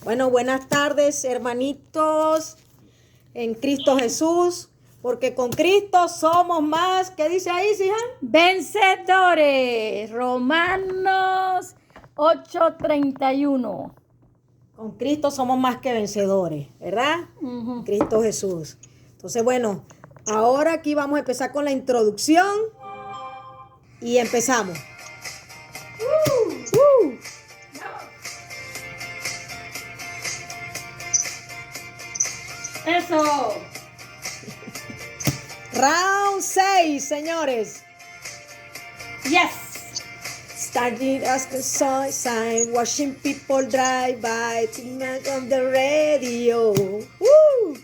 Bueno, buenas tardes, hermanitos en Cristo Jesús, porque con Cristo somos más. ¿Qué dice ahí, Sijan? Vencedores. Romanos 8:31. Con Cristo somos más que vencedores, ¿verdad? Cristo Jesús. Entonces, bueno, ahora aquí vamos a empezar con la introducción y empezamos. Eso. Round 6, señores. Yes. Starting as the sign, watching people drive by, tonight on the radio. Woo!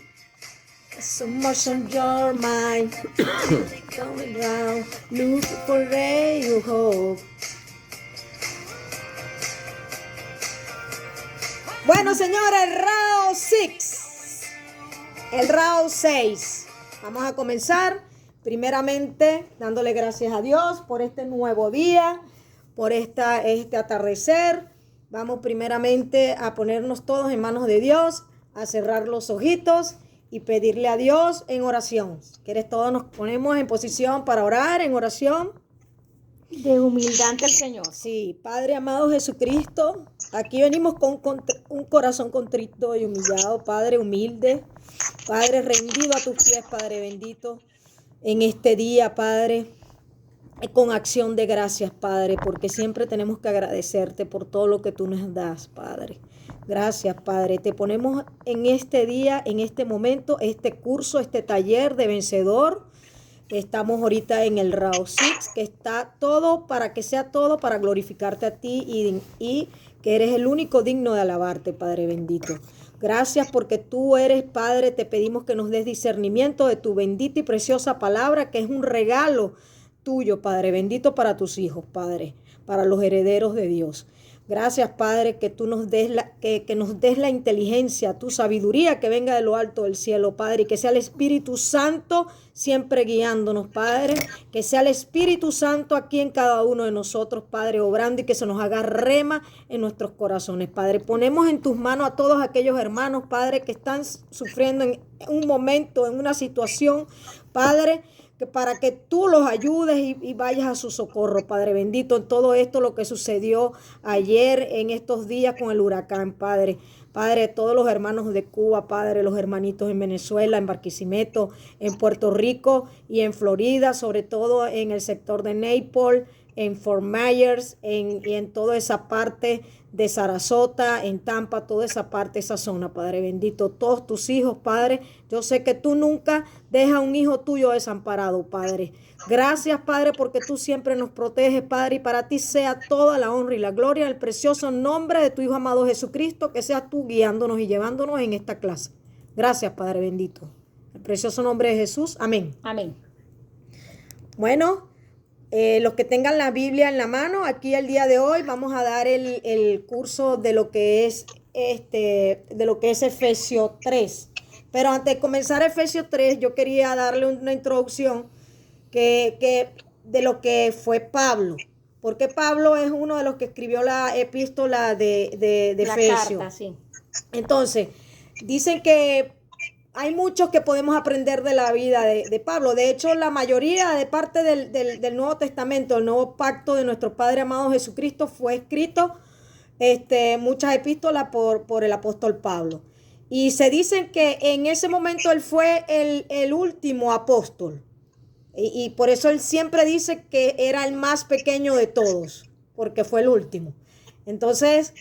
So much on your mind, coming round, looking for radio hope. Bueno, señores, round 6. El round 6. Vamos a comenzar primeramente dándole gracias a Dios por este nuevo día, por este atardecer. Vamos primeramente a ponernos todos en manos de Dios, a cerrar los ojitos y pedirle a Dios en oración. ¿Quieres? Todos nos ponemos en posición para orar en oración. De humildad ante el Señor. Sí, Padre amado Jesucristo, aquí venimos con un corazón contrito y humillado, Padre humilde, Padre rendido a tus pies, Padre bendito, en este día, Padre, con acción de gracias, Padre, porque siempre tenemos que agradecerte por todo lo que tú nos das, Padre. Gracias, Padre. Te ponemos en este día, en este momento, este curso, este taller de vencedor. Estamos ahorita en el round 6, que está todo para que sea todo para glorificarte a ti y que eres el único digno de alabarte, Padre bendito. Gracias porque tú eres, Padre, te pedimos que nos des discernimiento de tu bendita y preciosa palabra, que es un regalo tuyo, Padre bendito, para tus hijos, Padre, para los herederos de Dios. Gracias, Padre, que tú nos des que nos des la inteligencia, tu sabiduría que venga de lo alto del cielo, Padre, y que sea el Espíritu Santo siempre guiándonos, Padre, que sea el Espíritu Santo aquí en cada uno de nosotros, Padre, obrando y que se nos haga rema en nuestros corazones, Padre. Ponemos en tus manos a todos aquellos hermanos, Padre, que están sufriendo en un momento, en una situación, Padre, que para que tú los ayudes y vayas a su socorro, Padre bendito, en todo esto lo que sucedió ayer, en estos días con el huracán, Padre. Padre, todos los hermanos de Cuba, Padre, los hermanitos en Venezuela, en Barquisimeto, en Puerto Rico y en Florida, sobre todo en el sector de Naples, en Fort Myers, y en toda esa parte de Sarasota, en Tampa, toda esa parte, esa zona, Padre bendito, todos tus hijos, Padre, yo sé que tú nunca dejas a un hijo tuyo desamparado, Padre. Gracias, Padre, porque tú siempre nos proteges, Padre, y para ti sea toda la honra y la gloria en el precioso nombre de tu Hijo amado Jesucristo, que seas tú guiándonos y llevándonos en esta clase. Gracias, Padre bendito. En el precioso nombre de Jesús, amén. Amén. Bueno, los que tengan la Biblia en la mano, aquí el día de hoy vamos a dar el curso de lo que es Efesios 3. Pero antes de comenzar Efesios 3, yo quería darle una introducción que de lo que fue Pablo. Porque Pablo es uno de los que escribió la epístola de Efesios. Carta, sí. Entonces, dicen que hay muchos que podemos aprender de la vida de Pablo. De hecho, la mayoría de parte del Nuevo Testamento, el nuevo pacto de nuestro Padre amado Jesucristo, fue escrito muchas epístolas por el apóstol Pablo. Y se dice que en ese momento él fue el último apóstol. Y por eso él siempre dice que era el más pequeño de todos, porque fue el último. Entonces,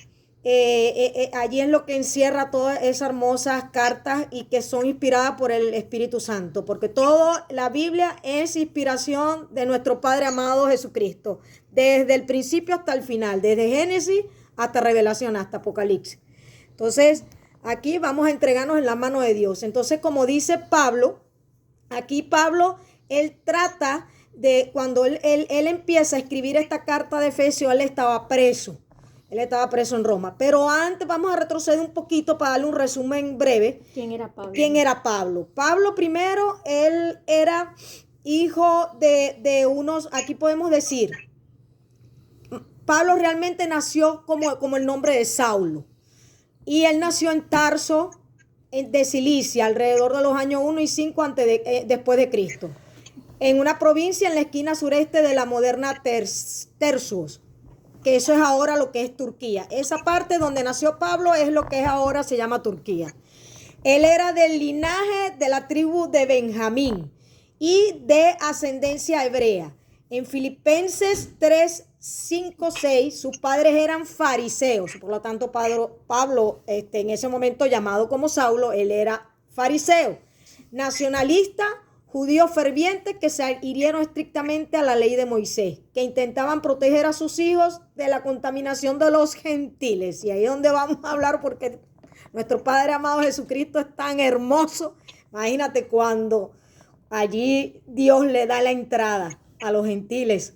allí es lo que encierra todas esas hermosas cartas y que son inspiradas por el Espíritu Santo, porque toda la Biblia es inspiración de nuestro Padre amado Jesucristo, desde el principio hasta el final, desde Génesis hasta Revelación, hasta Apocalipsis. Entonces, aquí vamos a entregarnos en la mano de Dios. Entonces, como dice Pablo, aquí Pablo, él trata de, cuando él empieza a escribir esta carta de Efesios, él estaba preso. Él estaba preso en Roma. Pero antes vamos a retroceder un poquito para darle un resumen breve. ¿Quién era Pablo? ¿Quién era Pablo? Pablo primero, él era hijo de unos, aquí podemos decir, Pablo realmente nació como el nombre de Saulo. Y él nació en Tarso, de Cilicia, alrededor de los años 1 y 5 después de Cristo, en una provincia en la esquina sureste de la moderna Tersus, que eso es ahora lo que es Turquía. Esa parte donde nació Pablo es lo que es ahora se llama Turquía. Él era del linaje de la tribu de Benjamín y de ascendencia hebrea. En Filipenses 3, 5, 6, sus padres eran fariseos. Por lo tanto, Pablo en ese momento llamado como Saulo, él era fariseo. Nacionalista, judíos fervientes que se adhirieron estrictamente a la ley de Moisés, que intentaban proteger a sus hijos de la contaminación de los gentiles. Y ahí es donde vamos a hablar, porque nuestro Padre amado Jesucristo es tan hermoso. Imagínate cuando allí Dios le da la entrada a los gentiles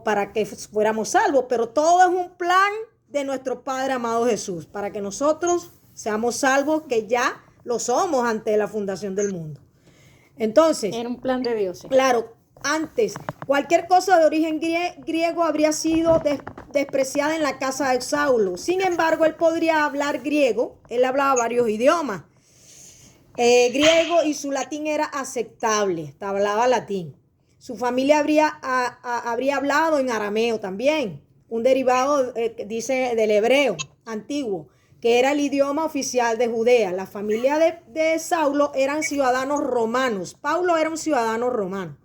para que fuéramos salvos, pero todo es un plan de nuestro Padre amado Jesús, para que nosotros seamos salvos, que ya lo somos antes de la fundación del mundo. Entonces, Era un plan de Dios. Claro, antes, cualquier cosa de origen griego habría sido despreciada en la casa de Saulo. Sin embargo, él podría hablar griego, él hablaba varios idiomas. Griego y su latín era aceptable, hablaba latín. Su familia habría hablado en arameo también, un derivado, dice, del hebreo antiguo, que era el idioma oficial de Judea. La familia de Saulo eran ciudadanos romanos. Pablo era un ciudadano romano,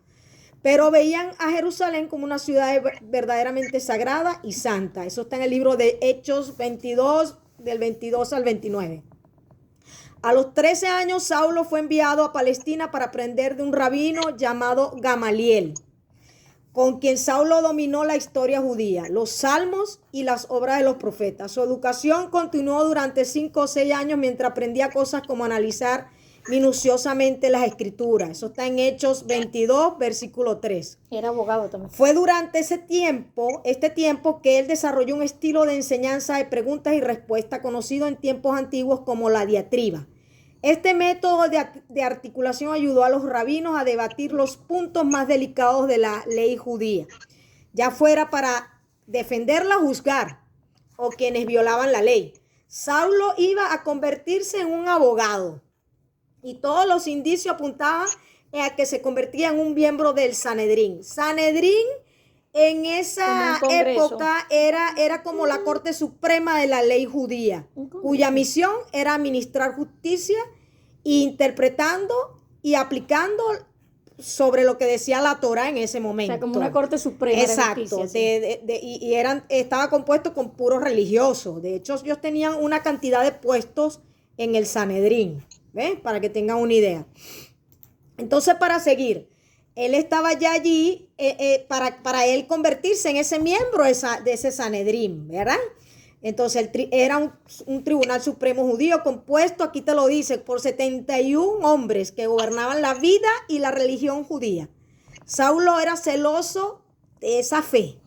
pero veían a Jerusalén como una ciudad verdaderamente sagrada y santa. Eso está en el libro de Hechos 22, del 22 al 29. A los 13 años, Saulo fue enviado a Palestina para aprender de un rabino llamado Gamaliel, con quien Saulo dominó la historia judía, los salmos y las obras de los profetas. Su educación continuó durante 5 o 6 años mientras aprendía cosas como analizar minuciosamente las escrituras. Eso está en Hechos 22, versículo 3. Era abogado también. Fue durante este tiempo que él desarrolló un estilo de enseñanza de preguntas y respuestas conocido en tiempos antiguos como la diatriba. Este método de articulación ayudó a los rabinos a debatir los puntos más delicados de la ley judía, ya fuera para defenderla o juzgar, o quienes violaban la ley. Saulo iba a convertirse en un abogado, y todos los indicios apuntaban a que se convertía en un miembro del Sanedrín. Sanedrín en esa época era como la Corte Suprema de la ley judía, cuya misión era administrar justicia, interpretando y aplicando sobre lo que decía la Torá en ese momento. O sea, como una Corte Suprema. Exacto. Estaba compuesto con puros religiosos. De hecho, ellos tenían una cantidad de puestos en el Sanedrín, ¿ves? Para que tengan una idea. Entonces, para seguir, él estaba ya allí para él convertirse en ese miembro de ese Sanedrín, ¿verdad? Entonces, era un tribunal supremo judío compuesto, aquí te lo dice, por 71 hombres que gobernaban la vida y la religión judía. Saulo era celoso de esa fe,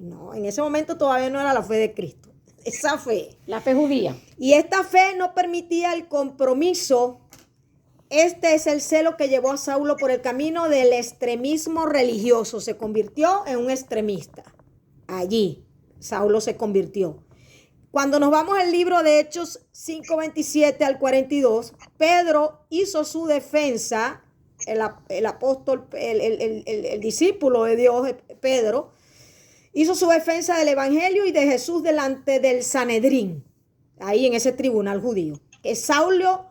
¿no? En ese momento todavía no era la fe de Cristo, esa fe. La fe judía. Y esta fe no permitía el compromiso. Este es el celo que llevó a Saulo por el camino del extremismo religioso. Se convirtió en un extremista. Allí Saulo se convirtió. Cuando nos vamos al libro de Hechos 5:27 al 42, Pedro hizo su defensa, el apóstol, el discípulo de Dios, Pedro, hizo su defensa del evangelio y de Jesús delante del Sanedrín, ahí en ese tribunal judío, que Saulo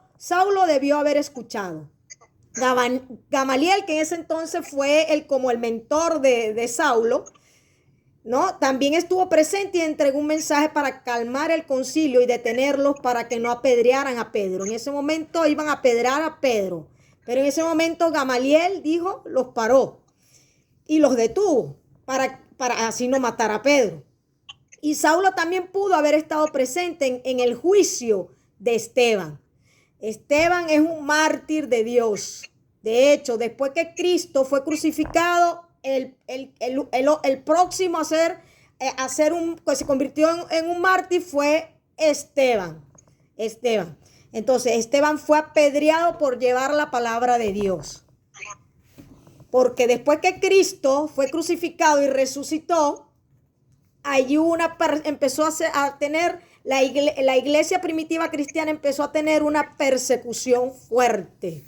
debió haber escuchado. Gamaliel, que en ese entonces fue como el mentor de Saulo, ¿no? También estuvo presente y entregó un mensaje para calmar el concilio y detenerlos para que no apedrearan a Pedro. En ese momento iban a apedrear a Pedro, pero en ese momento Gamaliel dijo, los paró y los detuvo para así no matar a Pedro. Y Saulo también pudo haber estado presente en el juicio de Esteban. Esteban es un mártir de Dios. De hecho, después que Cristo fue crucificado, el próximo a ser que se convirtió en un mártir fue Esteban. Entonces, Esteban fue apedreado por llevar la palabra de Dios. Porque después que Cristo fue crucificado y resucitó, allí empezó a tener la iglesia primitiva cristiana empezó a tener una persecución fuerte,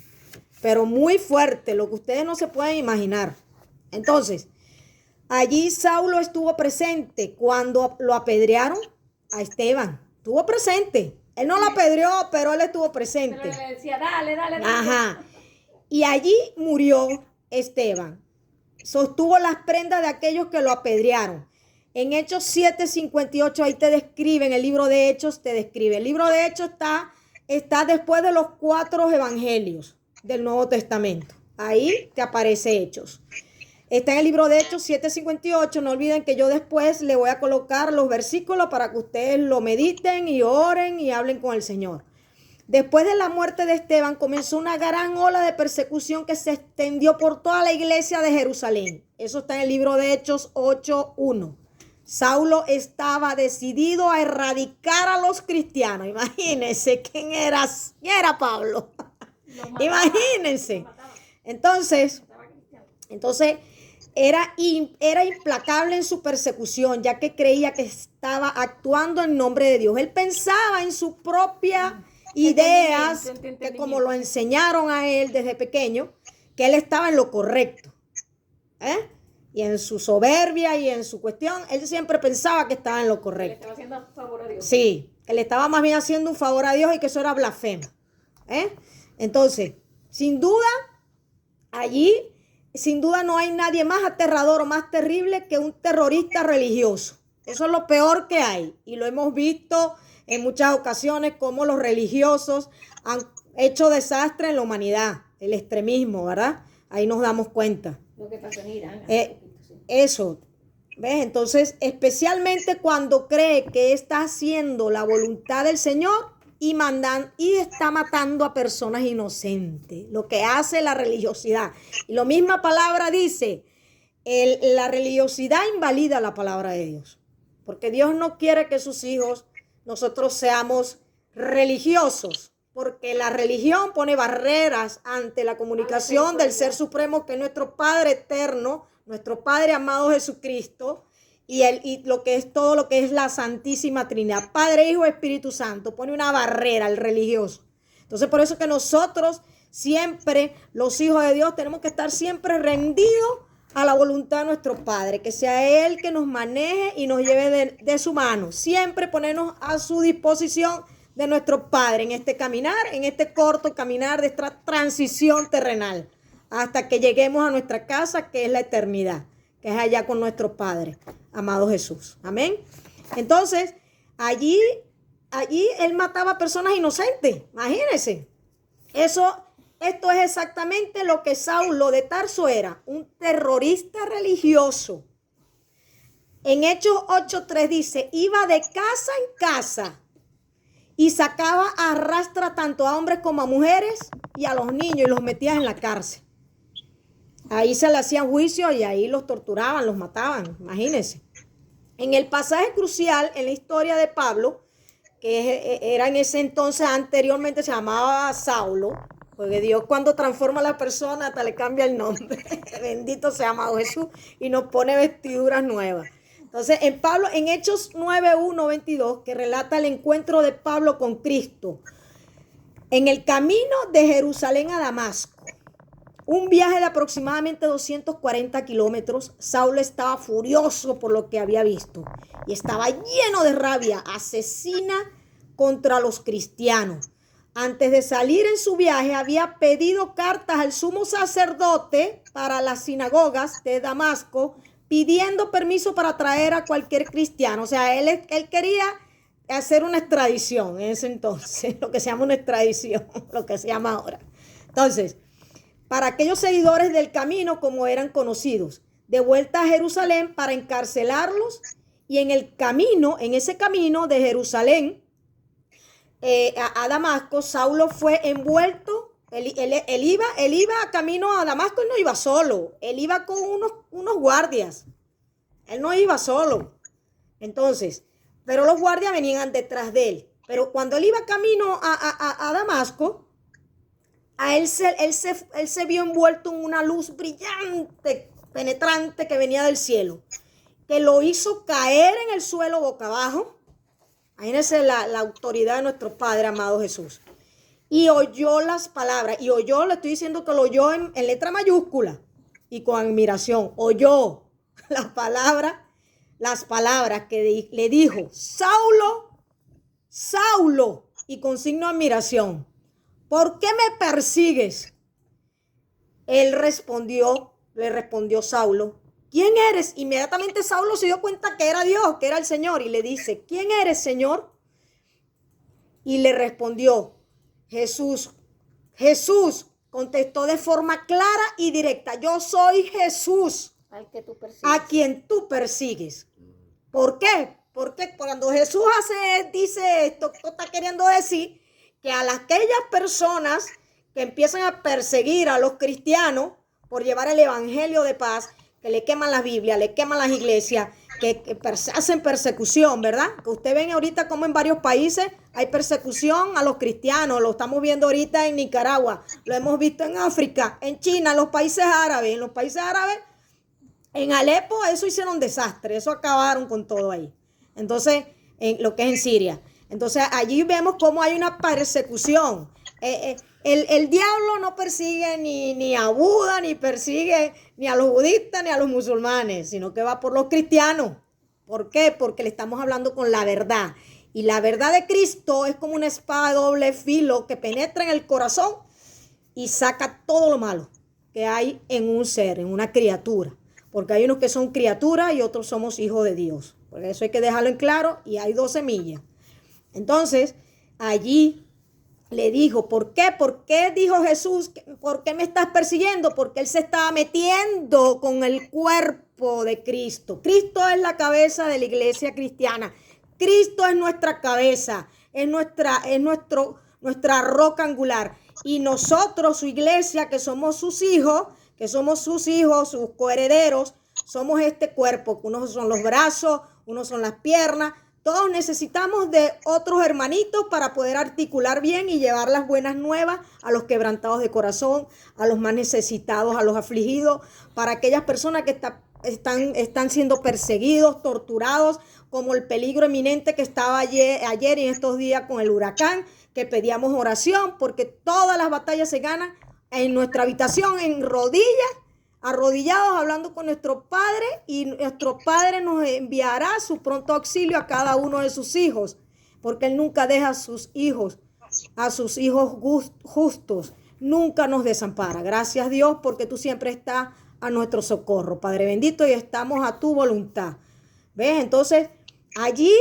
pero muy fuerte, lo que ustedes no se pueden imaginar. Entonces, allí Saulo estuvo presente cuando lo apedrearon a Esteban. Estuvo presente. Él no lo apedreó, pero él estuvo presente. Pero le decía, dale. Ajá. Y allí murió Esteban. Sostuvo las prendas de aquellos que lo apedrearon. En Hechos 7:58, ahí te describe, en el libro de Hechos te describe. El libro de Hechos está después de los 4 evangelios del Nuevo Testamento. Ahí te aparece Hechos. Está en el libro de Hechos 7:58. No olviden que yo después le voy a colocar los versículos para que ustedes lo mediten y oren y hablen con el Señor. Después de la muerte de Esteban comenzó una gran ola de persecución que se extendió por toda la iglesia de Jerusalén. Eso está en el libro de Hechos 8:1. Saulo estaba decidido a erradicar a los cristianos. Imagínense quién era Pablo. Imagínense. Entonces era implacable en su persecución, ya que creía que estaba actuando en nombre de Dios. Él pensaba en sus propias ideas, que como lo enseñaron a él desde pequeño, que él estaba en lo correcto. Y en su soberbia y en su cuestión, él siempre pensaba que estaba en lo correcto. Le estaba haciendo favor a Dios. Sí, que le estaba más bien haciendo un favor a Dios y que eso era blasfema. Entonces, sin duda, allí, sin duda no hay nadie más aterrador o más terrible que un terrorista religioso. Eso es lo peor que hay. Y lo hemos visto en muchas ocasiones como los religiosos han hecho desastre en la humanidad. El extremismo, ¿verdad? Ahí nos damos cuenta. Lo que pasó en Irán. Eso, ¿ves? Entonces, especialmente cuando cree que está haciendo la voluntad del Señor y está matando a personas inocentes, lo que hace la religiosidad. Y la misma palabra dice, la religiosidad invalida la palabra de Dios, porque Dios no quiere que sus hijos, nosotros seamos religiosos, porque la religión pone barreras ante la comunicación del Ser Supremo, que es nuestro Padre eterno, nuestro Padre amado Jesucristo, y lo que es todo lo que es la Santísima Trinidad, Padre, Hijo, Espíritu Santo, pone una barrera al religioso. Entonces, por eso que nosotros siempre, los hijos de Dios, tenemos que estar siempre rendidos a la voluntad de nuestro Padre, que sea Él que nos maneje y nos lleve de su mano. Siempre ponernos a su disposición de nuestro Padre en este caminar, en este corto caminar de esta transición terrenal, hasta que lleguemos a nuestra casa, que es la eternidad, que es allá con nuestro Padre, amado Jesús. Amén. Entonces, allí Él mataba personas inocentes. Imagínense. Esto es exactamente lo que Saulo de Tarso era, un terrorista religioso. En Hechos 8:3 dice, iba de casa en casa y sacaba a rastra tanto a hombres como a mujeres y a los niños y los metía en la cárcel. Ahí se le hacían juicio y ahí los torturaban, los mataban, imagínense. En el pasaje crucial en la historia de Pablo, que era en ese entonces, anteriormente se llamaba Saulo, porque Dios cuando transforma a la persona hasta le cambia el nombre. Bendito sea amado Jesús y nos pone vestiduras nuevas. Entonces, en Hechos 9:1-22, que relata el encuentro de Pablo con Cristo, en el camino de Jerusalén a Damasco, un viaje de aproximadamente 240 kilómetros, Saulo estaba furioso por lo que había visto y estaba lleno de rabia asesina contra los cristianos. Antes de salir en su viaje, había pedido cartas al sumo sacerdote para las sinagogas de Damasco, pidiendo permiso para traer a cualquier cristiano. O sea, él quería hacer una extradición en ese entonces, lo que se llama una extradición, lo que se llama ahora. Entonces, para aquellos seguidores del camino, como eran conocidos, de vuelta a Jerusalén para encarcelarlos, y en ese camino de Jerusalén a Damasco, Saulo fue envuelto. Él iba camino a Damasco y no iba solo. Él iba con unos guardias. Él no iba solo. Entonces, pero los guardias venían detrás de él. Pero cuando él iba camino a Damasco, él se vio envuelto en una luz brillante, penetrante que venía del cielo, que lo hizo caer en el suelo boca abajo. Imagínense la autoridad de nuestro Padre amado Jesús. Y oyó las palabras. Y oyó, le estoy diciendo que lo oyó en letra mayúscula y con admiración. Oyó las palabras que le dijo, Saulo, Saulo, y con signo de admiración, ¿por qué me persigues? Él le respondió Saulo, ¿quién eres? Inmediatamente Saulo se dio cuenta que era Dios, que era el Señor, y le dice, ¿quién eres, Señor? Y le respondió, Jesús. Jesús contestó de forma clara y directa, yo soy Jesús, a quien tú persigues. ¿Por qué? Porque cuando Jesús dice esto está queriendo decir que a aquellas personas que empiezan a perseguir a los cristianos por llevar el evangelio de paz, que le queman las Biblias, le queman las iglesias, que hacen persecución, ¿verdad? Que usted ven ahorita como en varios países hay persecución a los cristianos, lo estamos viendo ahorita en Nicaragua, lo hemos visto en África, en China, en los países árabes, en Alepo, eso hicieron desastre, eso acabaron con todo ahí. Entonces, en lo que es en Siria. Entonces, allí vemos cómo hay una persecución. El diablo no persigue ni a Buda, ni persigue ni a los budistas, ni a los musulmanes, sino que va por los cristianos. ¿Por qué? Porque le estamos hablando con la verdad. Y la verdad de Cristo es como una espada de doble filo que penetra en el corazón y saca todo lo malo que hay en un ser, en una criatura. Porque hay unos que son criaturas y otros somos hijos de Dios. Porque eso hay que dejarlo en claro y hay 2 semillas. Entonces, allí le dijo, ¿por qué? ¿Por qué dijo Jesús? ¿Por qué me estás persiguiendo? Porque él se estaba metiendo con el cuerpo de Cristo. Cristo es la cabeza de la iglesia cristiana. Cristo es nuestra cabeza, es nuestra roca angular. Y nosotros, su iglesia, que somos sus hijos, sus coherederos, somos este cuerpo. Unos son los brazos, unos son las piernas. Todos necesitamos de otros hermanitos para poder articular bien y llevar las buenas nuevas a los quebrantados de corazón, a los más necesitados, a los afligidos, para aquellas personas que están siendo perseguidos, torturados, como el peligro eminente que estaba ayer y en estos días con el huracán, que pedíamos oración, porque todas las batallas se ganan en nuestra habitación, en rodillas, arrodillados, hablando con nuestro Padre, y nuestro Padre nos enviará su pronto auxilio a cada uno de sus hijos, porque Él nunca deja a sus hijos justos, nunca nos desampara. Gracias, Dios, porque tú siempre estás a nuestro socorro, Padre bendito, y estamos a tu voluntad. ¿Ves? Entonces, allí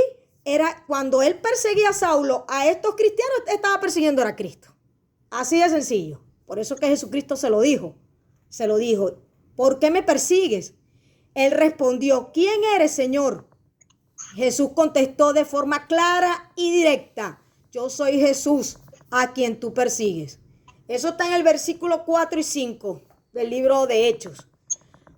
era cuando él perseguía a Saulo, a estos cristianos, estaba persiguiendo a Cristo. Así de sencillo. Por eso que Jesucristo se lo dijo. ¿Por qué me persigues? Él respondió, ¿quién eres, Señor? Jesús contestó de forma clara y directa, yo soy Jesús, a quien tú persigues. Eso está en el versículo 4 y 5 del libro de Hechos.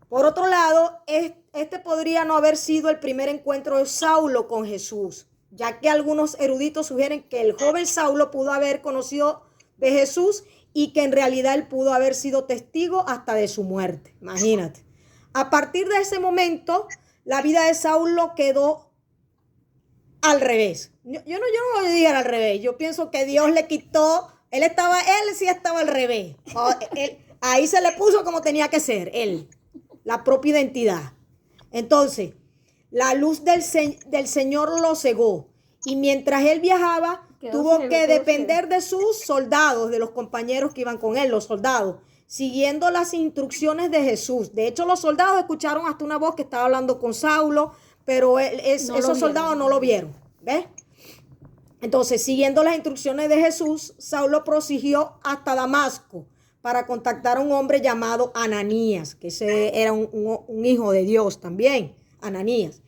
Por otro lado, este podría no haber sido el primer encuentro de Saulo con Jesús, ya que algunos eruditos sugieren que el joven Saulo pudo haber conocido de Jesús y que en realidad él pudo haber sido testigo hasta de su muerte. Imagínate. A partir de ese momento, la vida de Saulo quedó al revés. Yo no lo diría al revés. Yo pienso que Dios le quitó, él sí estaba al revés. Ahí se le puso como tenía que ser, él, la propia identidad. Entonces, la luz del Señor lo cegó. Y mientras él viajaba, tuvo que depender de sus soldados, de los compañeros que iban con él, los soldados, siguiendo las instrucciones de Jesús. De hecho, los soldados escucharon hasta una voz que estaba hablando con Saulo, pero esos soldados no lo vieron. ¿Ves? Entonces, siguiendo las instrucciones de Jesús, Saulo prosiguió hasta Damasco para contactar a un hombre llamado Ananías, que ese era un hijo de Dios también, Ananías,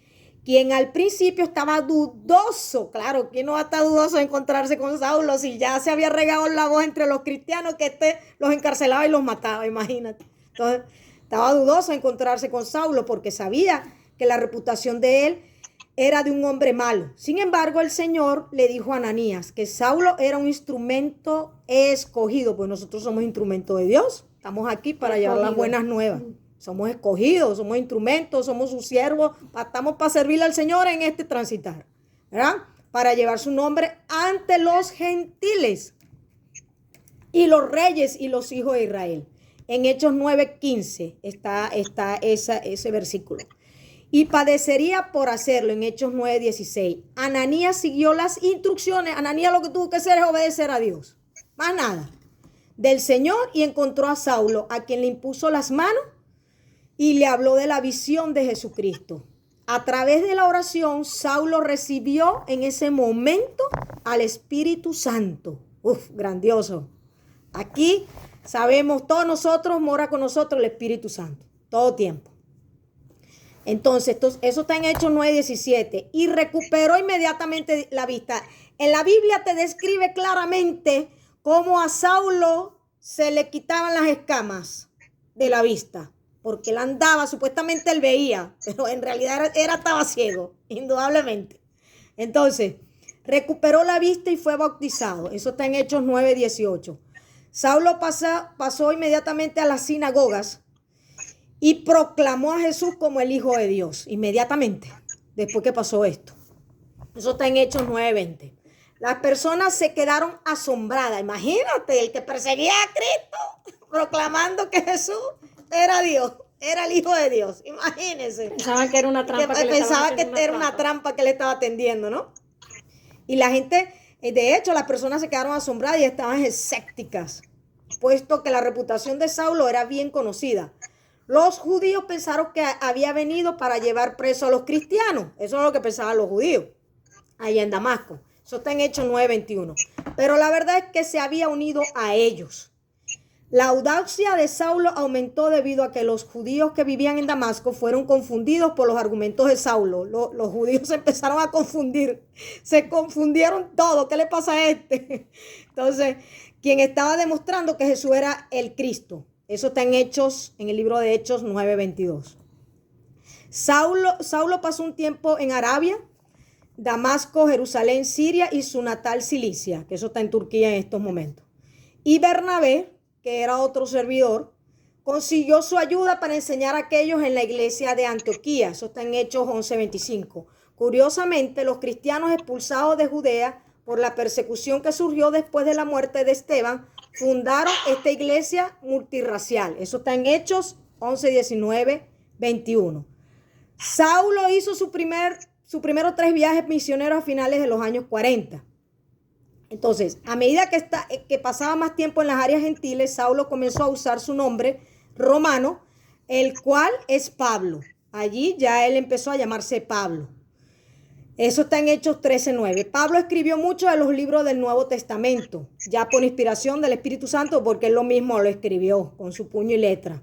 quien al principio estaba dudoso. Claro, ¿quién no va a estar dudoso de encontrarse con Saulo si ya se había regado la voz entre los cristianos que los encarcelaba y los mataba? Imagínate. Entonces, estaba dudoso de encontrarse con Saulo porque sabía que la reputación de él era de un hombre malo. Sin embargo, el Señor le dijo a Ananías que Saulo era un instrumento escogido, pues nosotros somos instrumentos de Dios. Estamos aquí para llevar las buenas nuevas. Somos escogidos, somos instrumentos, somos sus siervos, estamos para servirle al Señor en este transitar, ¿verdad? para llevar su nombre ante los gentiles y los reyes y los hijos de Israel. En Hechos 9:15 está ese versículo. Y padecería por hacerlo en Hechos 9:16. Ananías siguió las instrucciones. Ananías lo que tuvo que hacer es obedecer a Dios. Más nada. Del Señor, y encontró a Saulo, a quien le impuso las manos y le habló de la visión de Jesucristo. A través de la oración, Saulo recibió en ese momento al Espíritu Santo. Uf, grandioso. Aquí sabemos, todos nosotros, mora con nosotros el Espíritu Santo, todo tiempo. Entonces, eso está en Hechos 9:17. Y recuperó inmediatamente la vista. En la Biblia te describe claramente cómo a Saulo se le quitaban las escamas de la vista. Porque él andaba, supuestamente él veía, pero en realidad estaba ciego, indudablemente. Entonces, recuperó la vista y fue bautizado. Eso está en Hechos 9:18. Saulo pasó inmediatamente a las sinagogas y proclamó a Jesús como el Hijo de Dios, inmediatamente, después que pasó esto. Eso está en Hechos 9:20. Las personas se quedaron asombradas. Imagínate, el que perseguía a Cristo, proclamando que Jesús era Dios, era el Hijo de Dios. Imagínense. Pensaban que era una trampa. Pensaba que era una trampa que le estaba tendiendo, ¿no? Y la gente, de hecho, las personas se quedaron asombradas y estaban escépticas, puesto que la reputación de Saulo era bien conocida. Los judíos pensaron que había venido para llevar preso a los cristianos. Eso es lo que pensaban los judíos allá en Damasco. Eso está en Hechos 9:21. Pero la verdad es que se había unido a ellos. La audacia de Saulo aumentó debido a que los judíos que vivían en Damasco fueron confundidos por los argumentos de Saulo. Los judíos se empezaron a confundir. Se confundieron todo. ¿Qué le pasa a este? Entonces, quien estaba demostrando que Jesús era el Cristo. Eso está en Hechos, en el libro de Hechos 9:22. Saulo pasó un tiempo en Arabia, Damasco, Jerusalén, Siria y su natal Cilicia, que eso está en Turquía en estos momentos. Y Bernabé, que era otro servidor, consiguió su ayuda para enseñar a aquellos en la iglesia de Antioquía. Eso está en Hechos 11:25. Curiosamente, los cristianos expulsados de Judea por la persecución que surgió después de la muerte de Esteban, fundaron esta iglesia multirracial. Eso está en Hechos 11, 19, 21. Saulo hizo sus primeros 3 viajes misioneros a finales de los años 40. Entonces, a medida que pasaba más tiempo en las áreas gentiles, Saulo comenzó a usar su nombre romano, el cual es Pablo. Allí ya él empezó a llamarse Pablo. Eso está en Hechos 13:9. Pablo escribió muchos de los libros del Nuevo Testamento, ya por inspiración del Espíritu Santo, porque él lo mismo lo escribió con su puño y letra.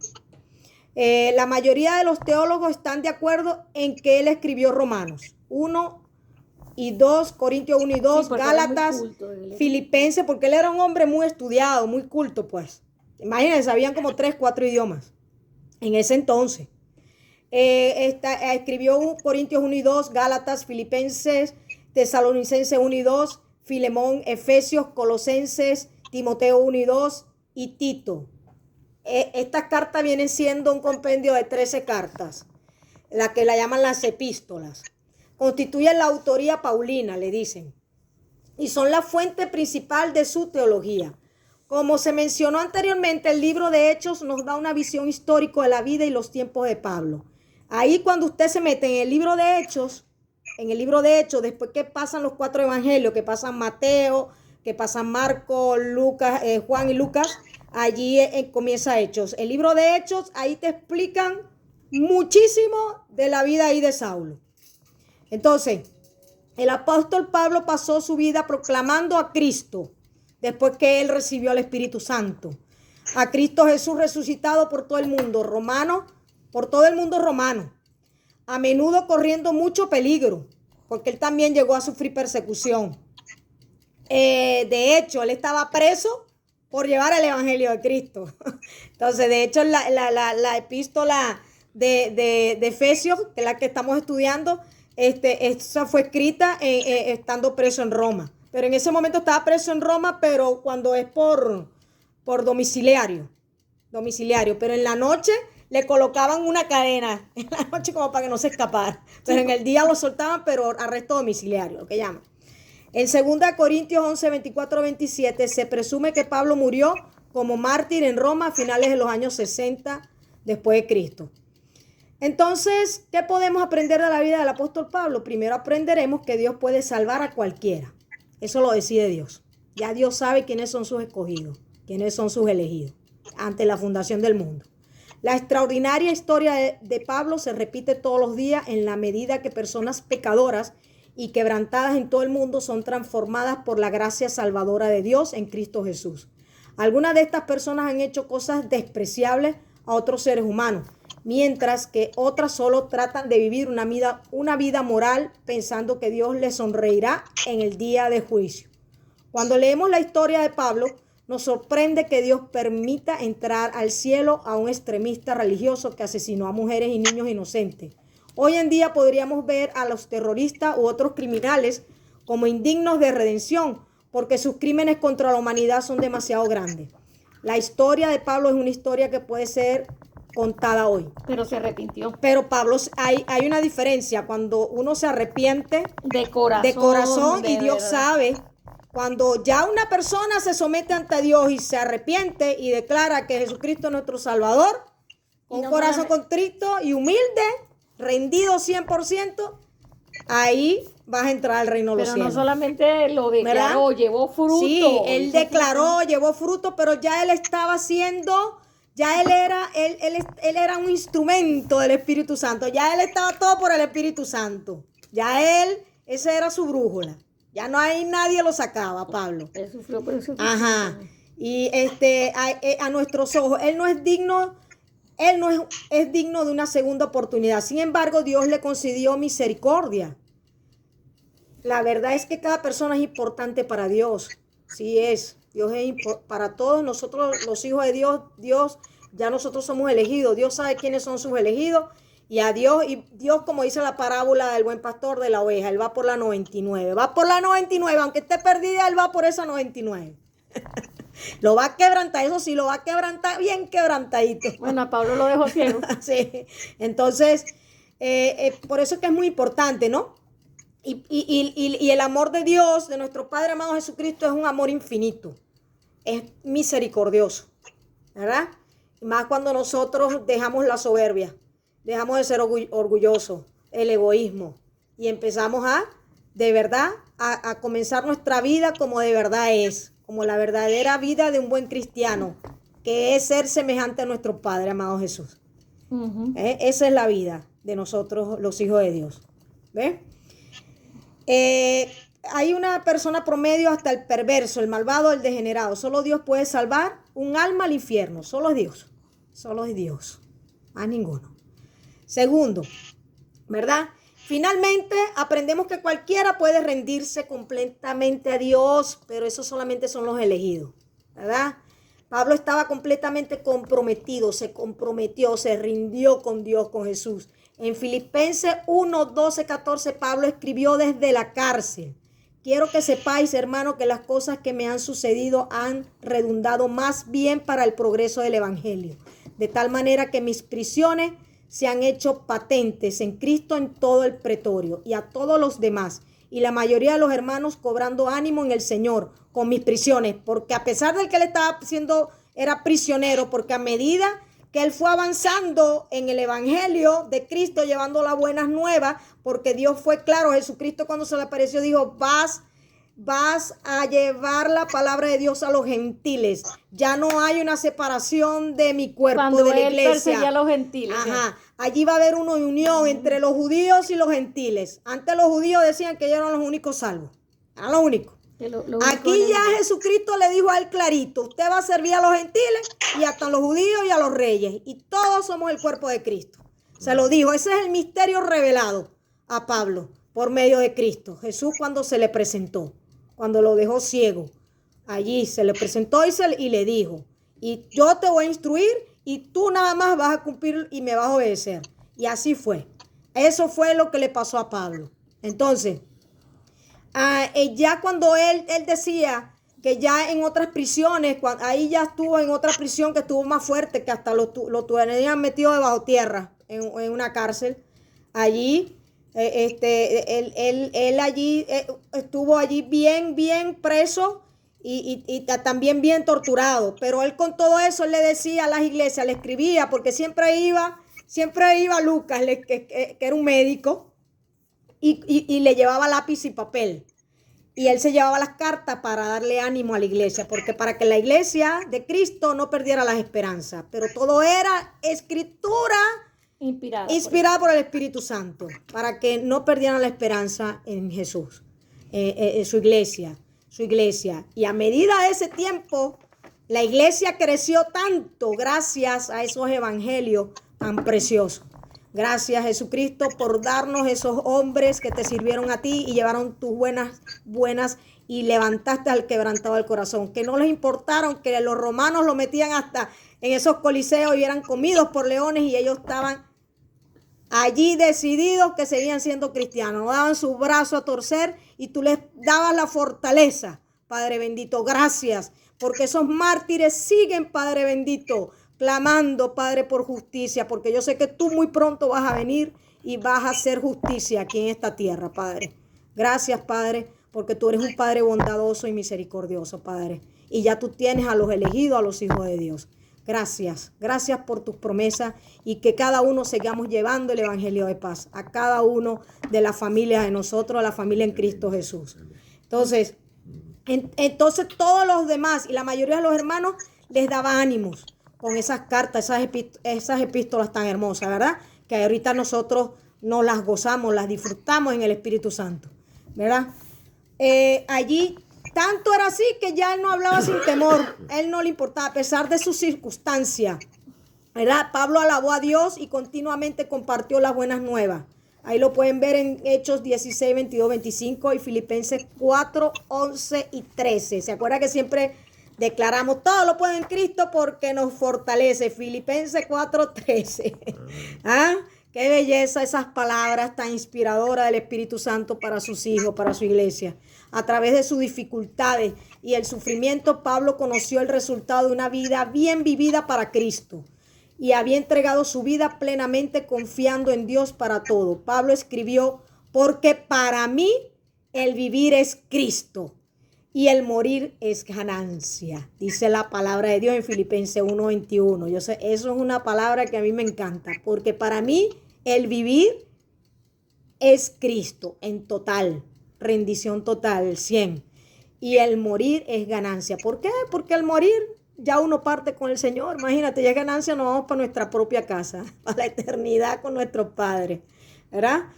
La mayoría de los teólogos están de acuerdo en que él escribió Romanos 1 y 2, Corintios 1 y 2, sí, Gálatas, Filipenses, porque él era un hombre muy estudiado, muy culto, pues. Imagínense, sabían como 3, 4 idiomas en ese entonces. Escribió Corintios 1 y 2, Gálatas, Filipenses, Tesalonicenses 1 y 2, Filemón, Efesios, Colosenses, Timoteo 1 y 2 y Tito. Estas cartas vienen siendo un compendio de 13 cartas, la que la llaman las epístolas. Constituyen la autoría paulina, le dicen, y son la fuente principal de su teología. Como se mencionó anteriormente, el libro de Hechos nos da una visión histórica de la vida y los tiempos de Pablo. Ahí cuando usted se mete en el libro de Hechos, después que pasan los 4 evangelios, que pasan Mateo, que pasan Marcos, Lucas, Juan y Lucas, allí comienza Hechos. El libro de Hechos, ahí te explican muchísimo de la vida ahí de Saulo. Entonces, el apóstol Pablo pasó su vida proclamando a Cristo después que él recibió al Espíritu Santo. A Cristo Jesús resucitado por todo el mundo romano, a menudo corriendo mucho peligro, porque él también llegó a sufrir persecución. De hecho, él estaba preso por llevar el Evangelio de Cristo. Entonces, de hecho, la epístola de Efesios, que es la que estamos estudiando, esa fue escrita estando preso en Roma. Pero en ese momento estaba preso en Roma, pero cuando es por domiciliario. Pero en la noche le colocaban una cadena, en la noche como para que no se escapara. Pero en el día lo soltaban, pero arresto domiciliario, lo que llaman. En 2 Corintios 11, 24, 27 se presume que Pablo murió como mártir en Roma a finales de los años 60 después de Cristo. Entonces, ¿qué podemos aprender de la vida del apóstol Pablo? Primero aprenderemos que Dios puede salvar a cualquiera. Eso lo decide Dios. Ya Dios sabe quiénes son sus escogidos, quiénes son sus elegidos, antes la fundación del mundo. La extraordinaria historia de Pablo se repite todos los días en la medida que personas pecadoras y quebrantadas en todo el mundo son transformadas por la gracia salvadora de Dios en Cristo Jesús. Algunas de estas personas han hecho cosas despreciables a otros seres humanos, mientras que otras solo tratan de vivir una vida moral pensando que Dios les sonreirá en el día de juicio. Cuando leemos la historia de Pablo, nos sorprende que Dios permita entrar al cielo a un extremista religioso que asesinó a mujeres y niños inocentes. Hoy en día podríamos ver a los terroristas u otros criminales como indignos de redención, porque sus crímenes contra la humanidad son demasiado grandes. La historia de Pablo es una historia que puede ser contada hoy. Pero se arrepintió. Pero Pablo, hay una diferencia cuando uno se arrepiente de corazón y Dios sabe. Cuando ya una persona se somete ante Dios y se arrepiente y declara que Jesucristo es nuestro Salvador, con un corazón contrito y humilde, rendido 100%, ahí vas a entrar al reino de los cielos. Pero no solamente lo declaró, ¿verdad? Llevó fruto. Sí, él declaró, llevó fruto, pero ya él estaba haciendo, ya él era un instrumento del Espíritu Santo. Ya él estaba todo por el Espíritu Santo. Ya él, esa era su brújula. Ya no hay nadie lo sacaba, Pablo. Él sufrió por eso. Ajá. Y a nuestros ojos, él no es digno de una segunda oportunidad. Sin embargo, Dios le concedió misericordia. La verdad es que cada persona es importante para Dios. Sí es. Dios es para todos nosotros, los hijos de Dios, ya nosotros somos elegidos. Dios sabe quiénes son sus elegidos. Y Dios, como dice la parábola del buen pastor de la oveja, él va por la 99. Va por la 99, aunque esté perdida, él va por esa 99. Lo va a quebrantar, eso sí, lo va a quebrantar bien quebrantadito. Bueno, a Pablo lo dejó ciego. Sí, entonces, por eso es que es muy importante, ¿no? Y el amor de Dios, de nuestro Padre amado Jesucristo, es un amor infinito. Es misericordioso, ¿verdad? Y más cuando nosotros dejamos la soberbia, dejamos de ser orgullosos, el egoísmo, y empezamos de verdad, a comenzar nuestra vida como de verdad es, como la verdadera vida de un buen cristiano, que es ser semejante a nuestro Padre amado Jesús. Uh-huh. Esa es la vida de nosotros, los hijos de Dios. ¿Ves? Hay una persona promedio hasta el perverso, el malvado, el degenerado. Solo Dios puede salvar un alma al infierno. Solo es Dios. Solo es Dios. Más ninguno. Segundo, ¿verdad? Finalmente, aprendemos que cualquiera puede rendirse completamente a Dios, pero eso solamente son los elegidos, ¿verdad? Pablo estaba completamente comprometido, se comprometió, se rindió con Dios, con Jesús. En Filipenses 1, 12, 14, Pablo escribió desde la cárcel: quiero que sepáis, hermano, que las cosas que me han sucedido han redundado más bien para el progreso del evangelio, de tal manera que mis prisiones se han hecho patentes en Cristo en todo el pretorio y a todos los demás, y la mayoría de los hermanos cobrando ánimo en el Señor con mis prisiones, porque a pesar de que él estaba era prisionero, porque a medida que él fue avanzando en el evangelio de Cristo, llevando las buenas nuevas, porque Dios fue claro, Jesucristo cuando se le apareció dijo: vas a llevar la palabra de Dios a los gentiles. Ya no hay una separación de mi cuerpo, cuando de la iglesia. Cuando él perseguía a los gentiles. Ajá. Allí va a haber una unión entre los judíos y los gentiles. Antes los judíos decían que ellos eran los únicos salvos. Eran los únicos. Aquí ya Jesucristo le dijo a él clarito: usted va a servir a los gentiles y hasta a los judíos y a los reyes. Y todos somos el cuerpo de Cristo. Se lo dijo. Ese es el misterio revelado a Pablo por medio de Cristo. Jesús, cuando se le presentó, cuando lo dejó ciego, allí se le presentó y le dijo: y yo te voy a instruir y tú nada más vas a cumplir y me vas a obedecer. Y así fue. Eso fue lo que le pasó a Pablo. Entonces, ya cuando él decía que ya en otras prisiones, ahí ya estuvo en otra prisión que estuvo más fuerte, que hasta lo tenían metido debajo tierra en una cárcel. Allí Él allí estuvo allí bien preso y también bien torturado. Pero él con todo eso él le decía a las iglesias, le escribía, porque siempre iba Lucas, que era un médico, y le llevaba lápiz y papel. Y él se llevaba las cartas para darle ánimo a la iglesia, porque para que la iglesia de Cristo no perdiera las esperanzas. Pero todo era escritura inspirada por el Espíritu Santo, para que no perdieran la esperanza en Jesús, su iglesia. Y a medida de ese tiempo, la iglesia creció tanto gracias a esos evangelios tan preciosos. Gracias, Jesucristo, por darnos esos hombres que te sirvieron a ti y llevaron tus buenas y levantaste al quebrantado del corazón. Que no les importaron que los romanos lo metían hasta en esos coliseos y eran comidos por leones y ellos estaban allí decididos que seguían siendo cristianos. No daban su brazo a torcer y tú les dabas la fortaleza, Padre bendito. Gracias, porque esos mártires siguen, Padre bendito, clamando, Padre, por justicia, porque yo sé que tú muy pronto vas a venir y vas a hacer justicia aquí en esta tierra, Padre. Gracias, Padre, porque tú eres un Padre bondadoso y misericordioso, Padre. Y ya tú tienes a los elegidos, a los hijos de Dios. Gracias por tus promesas y que cada uno sigamos llevando el evangelio de paz a cada uno de las familias de nosotros, a la familia en Cristo Jesús. Entonces todos los demás y la mayoría de los hermanos les daba ánimos con esas cartas, esas epístolas tan hermosas, ¿verdad? Que ahorita nosotros nos las gozamos, las disfrutamos en el Espíritu Santo, ¿verdad? Allí tanto era así que ya él no hablaba sin temor, él no le importaba, a pesar de sus circunstancias, ¿verdad? Pablo alabó a Dios y continuamente compartió las buenas nuevas. Ahí lo pueden ver en Hechos 16, 22, 25 y Filipenses 4, 11 y 13. ¿Se acuerdan que siempre declaramos todo lo puedo en Cristo porque nos fortalece? Filipenses 4, 13. ¿Ah? Qué belleza esas palabras tan inspiradoras del Espíritu Santo para sus hijos, para su iglesia. A través de sus dificultades y el sufrimiento, Pablo conoció el resultado de una vida bien vivida para Cristo y había entregado su vida plenamente confiando en Dios para todo. Pablo escribió, porque para mí el vivir es Cristo y el morir es ganancia. Dice la palabra de Dios en Filipenses 1:21. Yo sé, eso es una palabra que a mí me encanta, porque para mí el vivir es Cristo en total, rendición total, 100. Y el morir es ganancia. ¿Por qué? Porque al morir ya uno parte con el Señor. Imagínate, ya es ganancia, nos vamos para nuestra propia casa, para la eternidad con nuestro Padre, ¿verdad?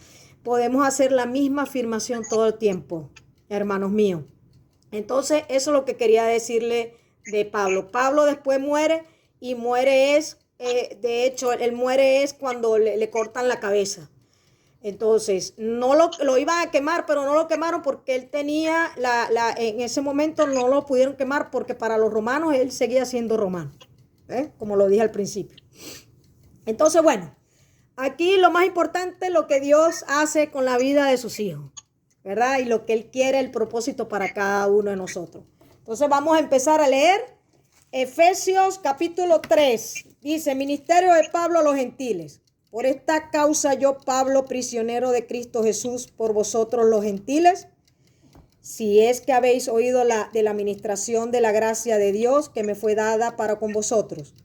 Podemos hacer la misma afirmación todo el tiempo, hermanos míos. Entonces, eso es lo que quería decirle de Pablo. Pablo después muere y muere de hecho, él muere cuando le cortan la cabeza. Entonces, no lo iban a quemar, pero no lo quemaron porque él tenía, en ese momento no lo pudieron quemar porque para los romanos él seguía siendo romano, como lo dije al principio. Entonces, bueno, aquí lo más importante es lo que Dios hace con la vida de sus hijos, ¿verdad? Y lo que Él quiere, el propósito para cada uno de nosotros. Entonces vamos a empezar a leer Efesios capítulo 3. Dice, ministerio de Pablo a los gentiles. Por esta causa yo, Pablo, prisionero de Cristo Jesús, por vosotros los gentiles, si es que habéis oído de la administración de la gracia de Dios que me fue dada para con vosotros,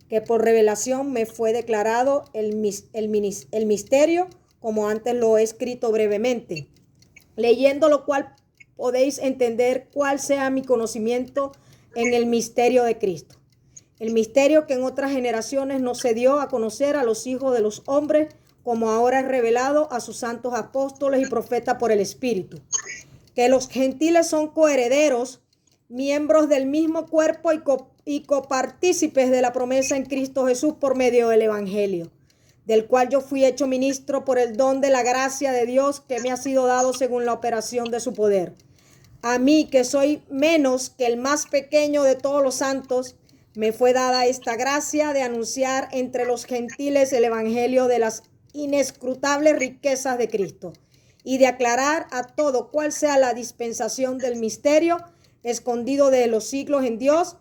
que por revelación me fue declarado el misterio, como antes lo he escrito brevemente, leyendo lo cual podéis entender cuál sea mi conocimiento en el misterio de Cristo. El misterio que en otras generaciones no se dio a conocer a los hijos de los hombres, como ahora es revelado a sus santos apóstoles y profetas por el Espíritu. Que los gentiles son coherederos, miembros del mismo cuerpo y copartícipes de la promesa en Cristo Jesús por medio del Evangelio, del cual yo fui hecho ministro por el don de la gracia de Dios que me ha sido dado según la operación de su poder. A mí, que soy menos que el más pequeño de todos los santos, me fue dada esta gracia de anunciar entre los gentiles el evangelio de las inescrutables riquezas de Cristo y de aclarar a todo cuál sea la dispensación del misterio escondido de los siglos en Dios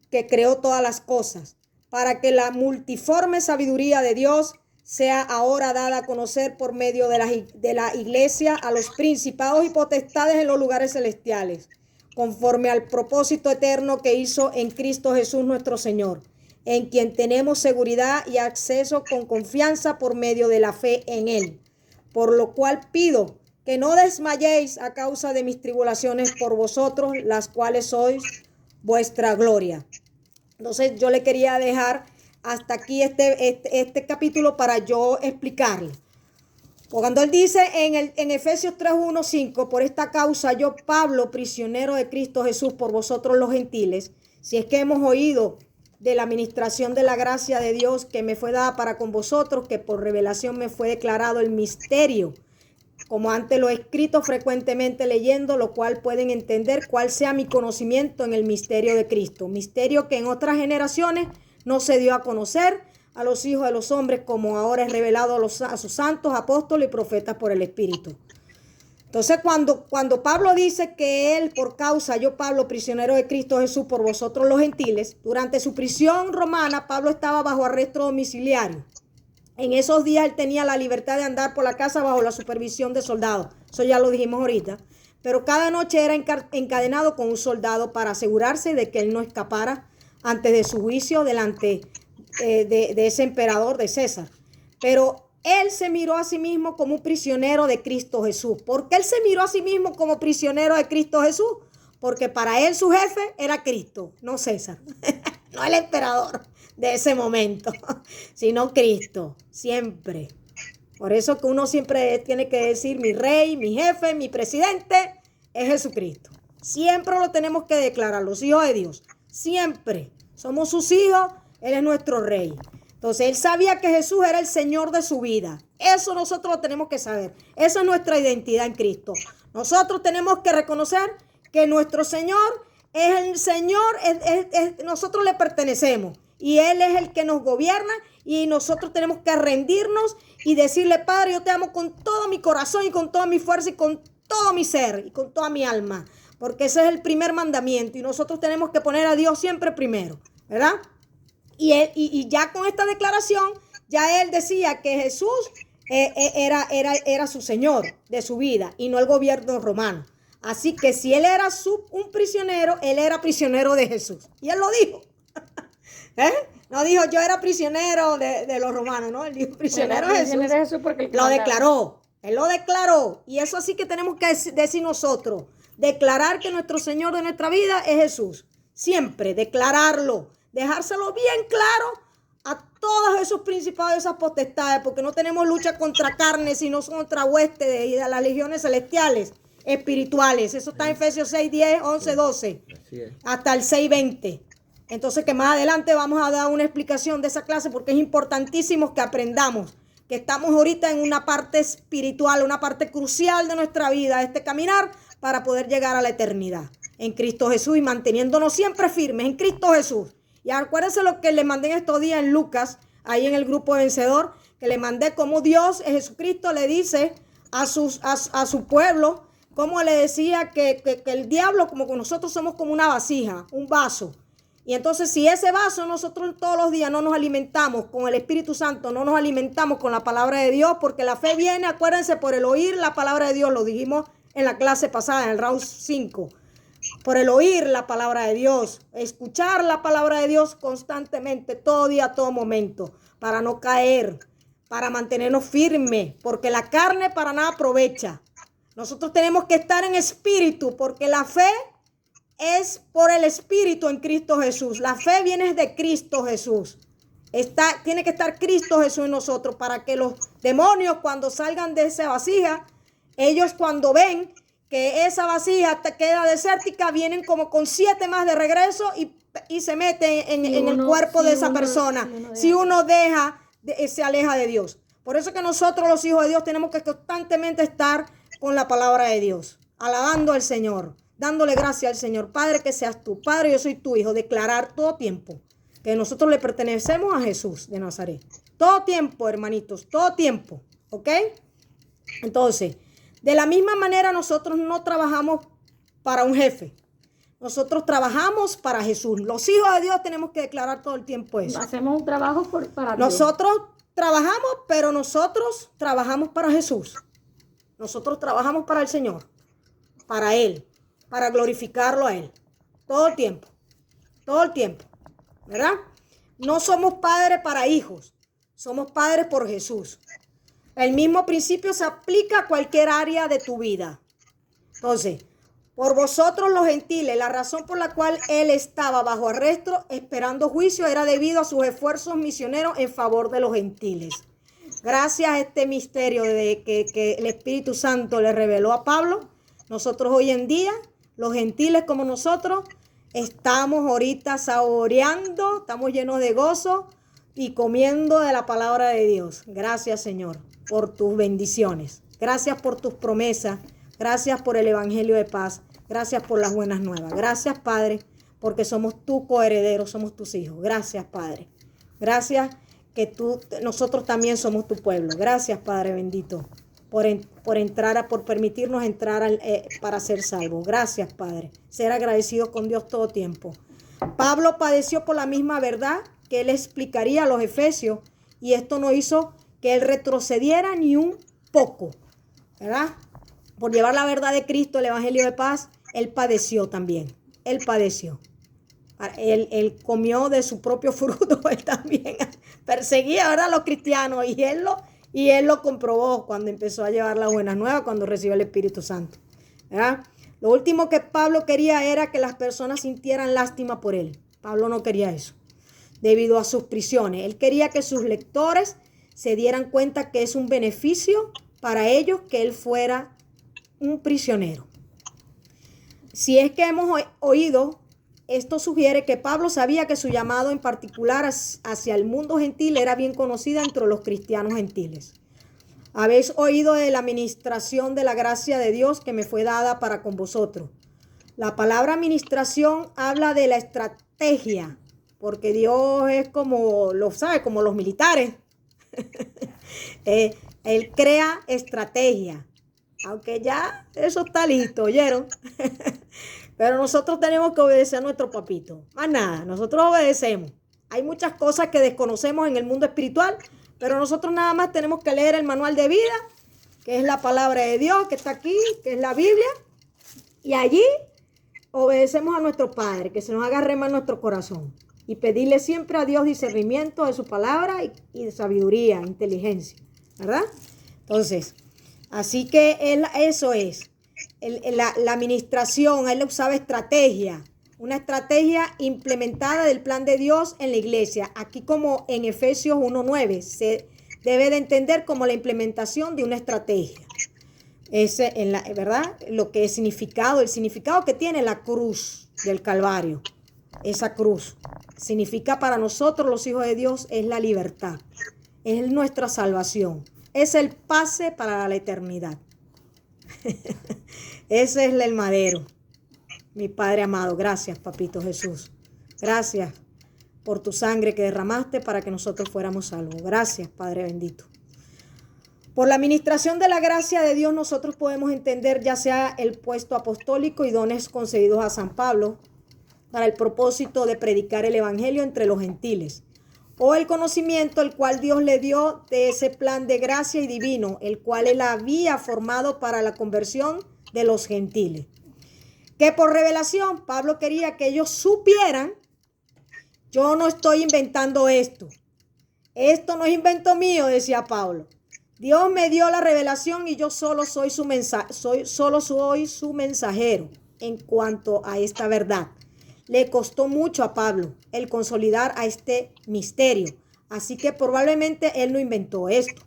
que creó todas las cosas, para que la multiforme sabiduría de Dios sea ahora dada a conocer por medio de la iglesia a los principados y potestades en los lugares celestiales, conforme al propósito eterno que hizo en Cristo Jesús nuestro Señor, en quien tenemos seguridad y acceso con confianza por medio de la fe en Él. Por lo cual pido que no desmayéis a causa de mis tribulaciones por vosotros, las cuales sois vuestra gloria. Entonces yo le quería dejar hasta aquí este capítulo para yo explicarle. Cuando él dice en Efesios 3:1-5, por esta causa yo, Pablo, prisionero de Cristo Jesús por vosotros los gentiles, si es que hemos oído de la administración de la gracia de Dios que me fue dada para con vosotros, que por revelación me fue declarado el misterio, como antes lo he escrito frecuentemente leyendo, lo cual pueden entender cuál sea mi conocimiento en el misterio de Cristo, misterio que en otras generaciones no se dio a conocer a los hijos de los hombres, como ahora es revelado a sus santos, apóstoles y profetas por el Espíritu. Entonces, cuando Pablo dice que él, por causa, yo Pablo, prisionero de Cristo Jesús, por vosotros los gentiles, durante su prisión romana, Pablo estaba bajo arresto domiciliario. En esos días él tenía la libertad de andar por la casa bajo la supervisión de soldados. Eso ya lo dijimos ahorita. Pero cada noche era encadenado con un soldado para asegurarse de que él no escapara antes de su juicio delante de ese emperador de César. Pero él se miró a sí mismo como un prisionero de Cristo Jesús. ¿Por qué él se miró a sí mismo como prisionero de Cristo Jesús? Porque para él su jefe era Cristo, no César, no el emperador de ese momento, sino Cristo, siempre. Por eso que uno siempre tiene que decir mi rey, mi jefe, mi presidente es Jesucristo. Siempre lo tenemos que declarar, los hijos de Dios. Siempre somos sus hijos, Él es nuestro rey. Entonces él sabía que Jesús era el Señor de su vida. Eso nosotros lo tenemos que saber. Esa es nuestra identidad en Cristo. Nosotros tenemos que reconocer que nuestro Señor es el Señor, nosotros le pertenecemos. Y Él es el que nos gobierna y nosotros tenemos que rendirnos y decirle, Padre, yo te amo con todo mi corazón y con toda mi fuerza y con todo mi ser y con toda mi alma. Porque ese es el primer mandamiento y nosotros tenemos que poner a Dios siempre primero, ¿verdad? Y ya con esta declaración, ya Él decía que Jesús era su Señor de su vida y no el gobierno romano. Así que si Él era un prisionero, Él era prisionero de Jesús. Y Él lo dijo. No dijo yo era prisionero de los romanos, no, él dijo prisionero de Jesús. Lo declaró, él lo declaró. Y eso así que tenemos que decir nosotros, declarar que nuestro Señor de nuestra vida es Jesús. Siempre declararlo, dejárselo bien claro a todos esos principados y esas potestades, porque no tenemos lucha contra carne, sino contra huestes y de las legiones celestiales espirituales. Eso está en Efesios 6, 10, 11, 12, hasta el 6, 20. Entonces que más adelante vamos a dar una explicación de esa clase porque es importantísimo que aprendamos que estamos ahorita en una parte espiritual, una parte crucial de nuestra vida, este caminar para poder llegar a la eternidad en Cristo Jesús y manteniéndonos siempre firmes en Cristo Jesús. Y acuérdense lo que le mandé en estos días en Lucas, ahí en el grupo vencedor, que le mandé como Dios, Jesucristo le dice a su pueblo, como le decía que el diablo, como que nosotros somos como una vasija, un vaso. Y entonces si ese vaso nosotros todos los días no nos alimentamos con el Espíritu Santo, no nos alimentamos con la palabra de Dios, porque la fe viene, acuérdense, por el oír la palabra de Dios, lo dijimos en la clase pasada, en el round 5, por el oír la palabra de Dios, escuchar la palabra de Dios constantemente, todo día, todo momento, para no caer, para mantenernos firmes, porque la carne para nada aprovecha. Nosotros tenemos que estar en espíritu, porque la fe es por el Espíritu en Cristo Jesús. La fe viene de Cristo Jesús. Tiene que estar Cristo Jesús en nosotros para que los demonios cuando salgan de esa vasija, ellos cuando ven que esa vasija queda desértica, vienen como con 7 más de regreso y se meten en el cuerpo de esa persona. Si uno se aleja de Dios. Por eso que nosotros los hijos de Dios tenemos que constantemente estar con la palabra de Dios, alabando al Señor, dándole gracias al Señor. Padre, que seas tú. Padre, yo soy tu hijo. Declarar todo tiempo que nosotros le pertenecemos a Jesús de Nazaret. Todo tiempo, hermanitos. Todo tiempo. ¿Ok? Entonces, de la misma manera nosotros no trabajamos para un jefe. Nosotros trabajamos para Jesús. Los hijos de Dios tenemos que declarar todo el tiempo eso. Hacemos un trabajo para Dios. Nosotros trabajamos, pero nosotros trabajamos para Jesús. Nosotros trabajamos para el Señor, para Él, para glorificarlo a Él. Todo el tiempo, ¿verdad? No somos padres para hijos, somos padres por Jesús. El mismo principio se aplica a cualquier área de tu vida. Entonces, por vosotros los gentiles, la razón por la cual él estaba bajo arresto esperando juicio era debido a sus esfuerzos misioneros en favor de los gentiles. Gracias a este misterio de que el Espíritu Santo le reveló a Pablo, nosotros hoy en día, los gentiles como nosotros, estamos ahorita saboreando, estamos llenos de gozo y comiendo de la palabra de Dios. Gracias, Señor, por tus bendiciones. Gracias por tus promesas. Gracias por el evangelio de paz. Gracias por las buenas nuevas. Gracias, Padre, porque somos tu coheredero, somos tus hijos. Gracias, Padre. Gracias que nosotros también somos tu pueblo. Gracias, Padre bendito, por permitirnos entrar para ser salvos. Gracias, Padre. Ser agradecidos con Dios todo tiempo. Pablo padeció por la misma verdad que él explicaría a los efesios, y esto no hizo que él retrocediera ni un poco, ¿verdad? Por llevar la verdad de Cristo, el evangelio de paz, él padeció también. Él padeció. Él comió de su propio fruto, él también perseguía ahora a los cristianos, y él lo comprobó cuando empezó a llevar las buenas nuevas, cuando recibió el Espíritu Santo, ¿verdad? Lo último que Pablo quería era que las personas sintieran lástima por él. Pablo no quería eso, debido a sus prisiones. Él quería que sus lectores se dieran cuenta que es un beneficio para ellos que él fuera un prisionero. Si es que hemos oído, esto sugiere que Pablo sabía que su llamado en particular hacia el mundo gentil era bien conocida entre los cristianos gentiles. Habéis oído de la administración de la gracia de Dios que me fue dada para con vosotros. La palabra administración habla de la estrategia, porque Dios es como los militares. Él crea estrategia. Aunque ya eso está listo, ¿oyeron? Pero nosotros tenemos que obedecer a nuestro papito. Más nada, nosotros obedecemos. Hay muchas cosas que desconocemos en el mundo espiritual, pero nosotros nada más tenemos que leer el manual de vida, que es la palabra de Dios, que está aquí, que es la Biblia. Y allí obedecemos a nuestro Padre, que se nos haga rema en nuestro corazón. Y pedirle siempre a Dios discernimiento de su palabra y de sabiduría, inteligencia, ¿verdad? Entonces, así que eso es. La administración, él usaba estrategia, una estrategia implementada del plan de Dios en la iglesia. Aquí como en Efesios 1:9 se debe de entender como la implementación de una estrategia. ¿Verdad? Lo que es el significado que tiene la cruz del Calvario. Esa cruz significa para nosotros los hijos de Dios es la libertad, es nuestra salvación, es el pase para la eternidad. Ese es el madero. Mi Padre amado, gracias, Papito Jesús. Gracias por tu sangre que derramaste para que nosotros fuéramos salvos. Gracias, Padre bendito. Por la administración de la gracia de Dios nosotros podemos entender ya sea el puesto apostólico y dones concedidos a San Pablo para el propósito de predicar el evangelio entre los gentiles, o el conocimiento el cual Dios le dio de ese plan de gracia y divino, el cual él había formado para la conversión de los gentiles. Que por revelación Pablo quería que ellos supieran, yo no estoy inventando esto. Esto no es invento mío, decía Pablo. Dios me dio la revelación y yo solo soy su mensajero en cuanto a esta verdad. Le costó mucho a Pablo el consolidar a este misterio. Así que probablemente él no inventó esto.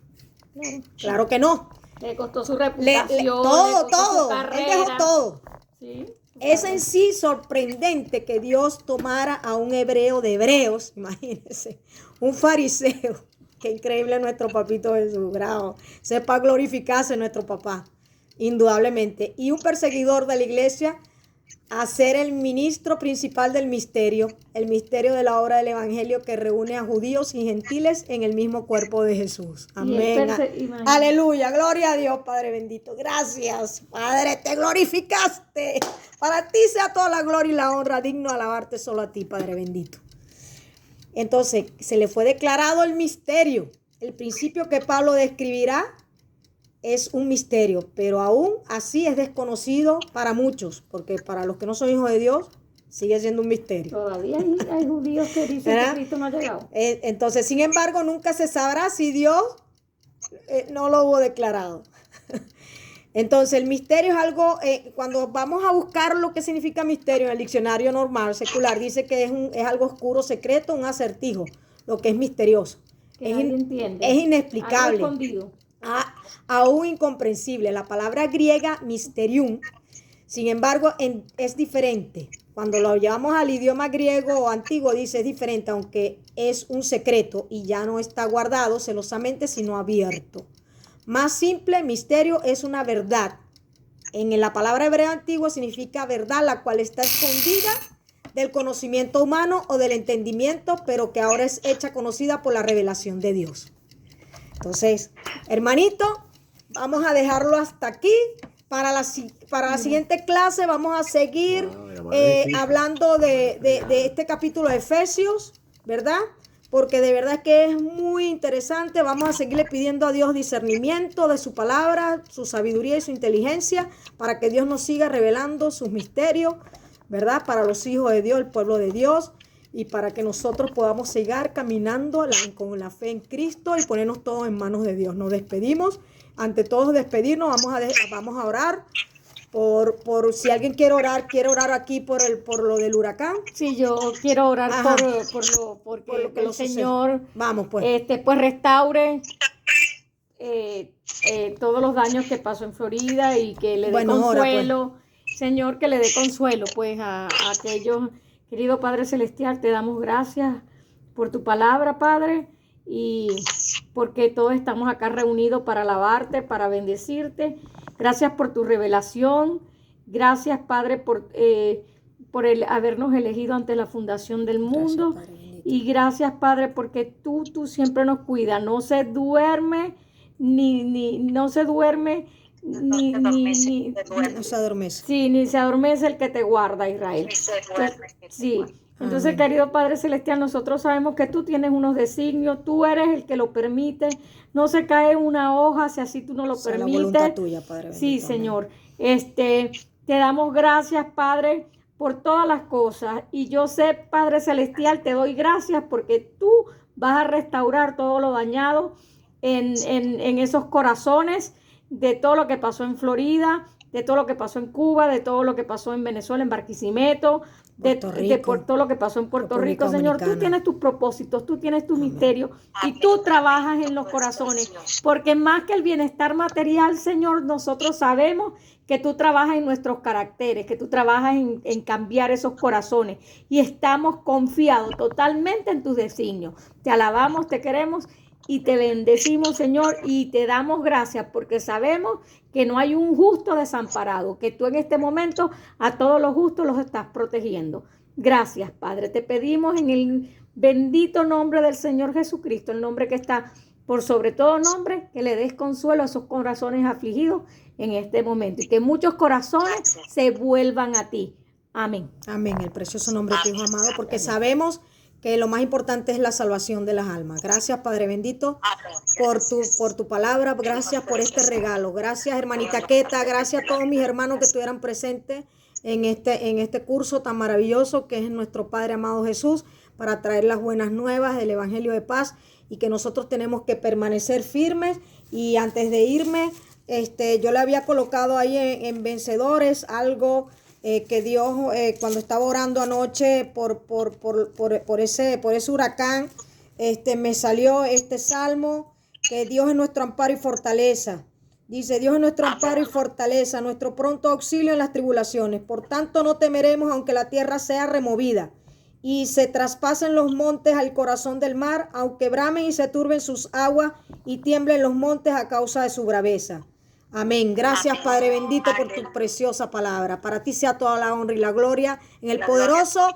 Claro que no. Le costó su reputación. Todo. Él dejó todo. ¿Sí? Es en sí sorprendente que Dios tomara a un hebreo de hebreos, imagínense, un fariseo. Qué increíble nuestro papito Jesús, bravo. Sepa glorificarse nuestro papá, indudablemente. Y un perseguidor de la iglesia a ser el ministro principal del misterio, el misterio de la obra del evangelio que reúne a judíos y gentiles en el mismo cuerpo de Jesús. Amén. Aleluya, gloria a Dios, Padre bendito. Gracias, Padre, te glorificaste. Para ti sea toda la gloria y la honra, digno de alabarte solo a ti, Padre bendito. Entonces, se le fue declarado el misterio. el principio que Pablo describirá es un misterio, pero aún así es desconocido para muchos, porque para los que no son hijos de Dios, sigue siendo un misterio. Todavía hay judíos que dicen ¿verdad? que Cristo no ha llegado. Entonces, sin embargo, nunca se sabrá si Dios no lo hubo declarado. Entonces, el misterio es algo, cuando vamos a buscar lo que significa misterio en el diccionario normal, secular, dice que es algo oscuro, secreto, un acertijo, lo que es misterioso. Que nadie entiende. Es inexplicable. Algo escondido. Aún incomprensible. La palabra griega mysterium, sin embargo, es diferente. Cuando lo llevamos al idioma griego o antiguo, dice es diferente, aunque es un secreto y ya no está guardado celosamente, sino abierto. Más simple, misterio es una verdad. En la palabra hebrea antigua significa verdad, la cual está escondida del conocimiento humano o del entendimiento, pero que ahora es hecha conocida por la revelación de Dios. Entonces, hermanito, vamos a dejarlo hasta aquí. Para la siguiente clase vamos a seguir hablando de este capítulo de Efesios, ¿verdad? Porque de verdad que es muy interesante. Vamos a seguirle pidiendo a Dios discernimiento de su palabra, su sabiduría y su inteligencia, para que Dios nos siga revelando sus misterios, ¿verdad? Para los hijos de Dios, el pueblo de Dios, y para que nosotros podamos seguir caminando con la fe en Cristo y ponernos todos en manos de Dios. Nos despedimos. Ante todo despedirnos, vamos a orar por si alguien quiere orar aquí por lo del huracán. Sí, yo quiero orar por lo que el Señor vamos, pues. Pues restaure todos los daños que pasó en Florida y que le dé consuelo. Ahora, pues. Señor, que le dé consuelo pues a aquellos. Querido Padre Celestial, te damos gracias por tu palabra, Padre, y porque todos estamos acá reunidos para alabarte, para bendecirte. Gracias por tu revelación. Gracias, Padre, por habernos elegido ante la fundación del mundo. Gracias, Padre. Y gracias, Padre, porque tú siempre nos cuidas. No se duerme, no se adormece. Sí, ni se adormece el que te guarda, Israel. Sí. Entonces, amén. Querido Padre Celestial, nosotros sabemos que tú tienes unos designios, tú eres el que lo permite, no se cae una hoja si así tú no lo permites. La voluntad tuya, Padre. Sí, bendito, Señor. Te damos gracias, Padre, por todas las cosas. Y yo sé, Padre Celestial, te doy gracias porque tú vas a restaurar todo lo dañado en esos corazones, de todo lo que pasó en Florida, de todo lo que pasó en Cuba, de todo lo que pasó en Venezuela, en Barquisimeto, por todo lo que pasó en Puerto Rico, Señor. Tú tienes tus propósitos, tú tienes tus misterios y tú trabajas en los corazones, porque más que el bienestar material, Señor, nosotros sabemos que tú trabajas en nuestros caracteres, que tú trabajas en cambiar esos corazones y estamos confiados totalmente en tus designios. Te alabamos, te queremos y te bendecimos, Señor, y te damos gracias porque sabemos que no hay un justo desamparado, que tú en este momento a todos los justos los estás protegiendo. Gracias, Padre. Te pedimos en el bendito nombre del Señor Jesucristo, el nombre que está por sobre todo nombre, que le des consuelo a esos corazones afligidos en este momento y que muchos corazones se vuelvan a ti. Amén. Amén. El precioso nombre de tu Hijo amado, porque sabemos que lo más importante es la salvación de las almas. Gracias, Padre bendito, por tu palabra. Gracias por este regalo. Gracias, hermanita Queta. Gracias a todos mis hermanos que estuvieran presentes en este curso tan maravilloso que es nuestro Padre amado Jesús, para traer las buenas nuevas del Evangelio de paz, y que nosotros tenemos que permanecer firmes. Y antes de irme, yo le había colocado ahí en Vencedores algo que Dios, cuando estaba orando anoche por ese huracán, me salió este salmo, que Dios es nuestro amparo y fortaleza. Dice: Dios es nuestro amparo y fortaleza, nuestro pronto auxilio en las tribulaciones. Por tanto no temeremos, aunque la tierra sea removida y se traspasen los montes al corazón del mar, aunque bramen y se turben sus aguas y tiemblen los montes a causa de su braveza. Amén. Gracias, Padre bendito, por tu preciosa palabra. Para ti sea toda la honra y la gloria, en el poderoso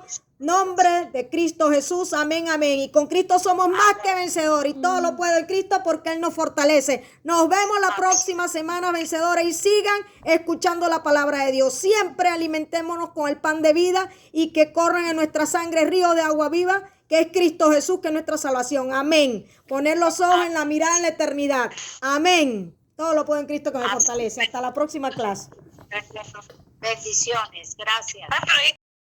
Nombre de Cristo Jesús, amén, amén. Y con Cristo somos más que vencedores y todo lo puedo en Cristo porque Él nos fortalece. Nos vemos la próxima semana, vencedores, y sigan escuchando la palabra de Dios. Siempre alimentémonos con el pan de vida y que corran en nuestra sangre río de agua viva, que es Cristo Jesús, que es nuestra salvación. Amén. Poner los ojos en la mirada en la eternidad. Amén. Todo lo puedo en Cristo que me fortalece. Hasta la próxima clase. Bendiciones. Gracias.